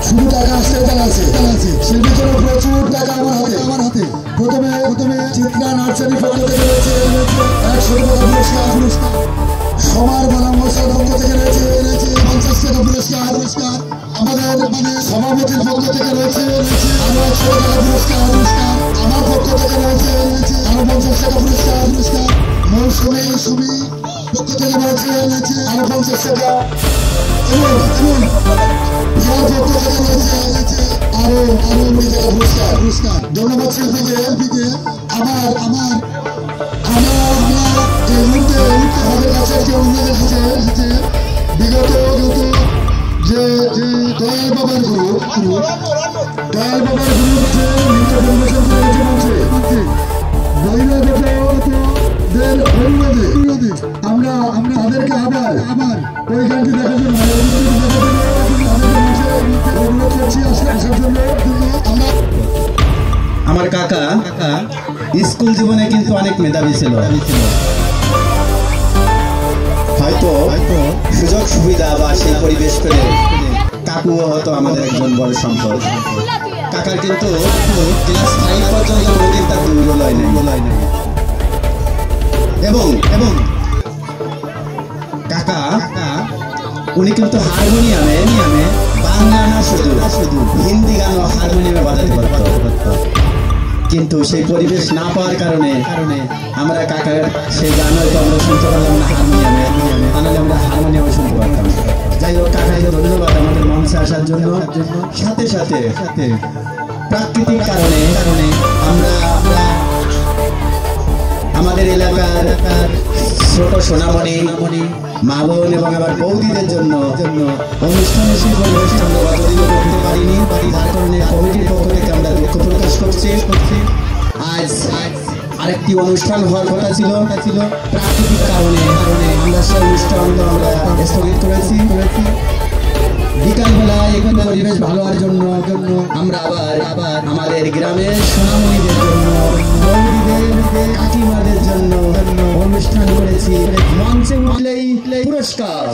শুধু টাকা আসতে চালাচ্ছে শিল্পীর জন্য প্রচুর টাকা আমার হাতে প্রথমে চিত্রা নার্সারি পক্ষ থেকে রয়েছে 100 টাকা পুরস্কার সবার বানাম মশার পক্ষ থেকে রয়েছে 50 টাকা পুরস্কার আমাদের সভাপতির পক্ষ থেকে রয়েছে আরো 100 টাকা পুরস্কার আমার পক্ষ থেকে রয়েছে আরো 50 টাকা পুরস্কার মৌসুমী পক্ষ থেকে রয়েছে আরো 50 টাকা এবং যার পক্ষ থেকে রয়েছে আরো 20 টাকা পুরস্কার ধন্যবাদ শিল্পীকে আমার এই মুহূর্তে আমাদের কাছে একটি অনুরোধ এসেছে বিগত যে দয়াল বাবার গ্রুপ যে নৃত্য পরিবেশন করেছে বহিরাগতদের অনুরোধে আমরা তাদেরকে আবার ওই গানটি দেখার জন্য অনুরোধ করছি আসার জন্য আমরা আমার কাকা স্কুল জীবনে কিন্তু অনেক মেধাবী ছিল হয়তো সুযোগ সুবিধা বা সেই পরিবেশ পেলে কাকুও হয়তো আমাদের একজন বড় সম্পদ কাকার কিন্তু ক্লাস 5 পর্যন্ত কোনোদিন তার দৌড় লয় নাই এবং কাকা উনি কিন্তু হারমোনিয়ামে বাংলা না শুধু হিন্দি গানও হারমোনিয়ামে বাজাতে পারতো কিন্তু সেই পরিবেশ না পাওয়ার কারণে আমরা কাকার সেই গান হয়তো আমরা শুনতে পারলাম না হারমোনিয়ামে তাহলে আমরা হারমোনিয়ামে শুনতে পারতাম যাই হোক কাকাকে ধন্যবাদ আমাদের মঞ্চে আসার জন্য সাথে প্রাকৃতিক কারণে আমরা আমাদের এলাকার ছোট সোনামণি মা বোন এবং আমার বৌদিদের জন্য অনুষ্ঠানে সেই পরিবেশটা আমরা অতদিন করতে পারিনি, যার কারণে কমিটির পক্ষ থেকে আমরা দুঃখ প্রকাশ করছি। আজ আরেকটি অনুষ্ঠান হওয়ার কথা ছিল, প্রাকৃতিক কারণে আমরা সেই অনুষ্ঠানগুলো আমরা স্থগিত করেছি। বিকালবেলায় একটু পরিবেশ ভালো হওয়ার জন্য আমরা আবার আমাদের গ্রামের সোনামণিদের জন্য, বৌদিদের, কাকিমাদের জন্য অনুষ্ঠান করেছি। মঞ্চে উঠলেই পুরস্কার।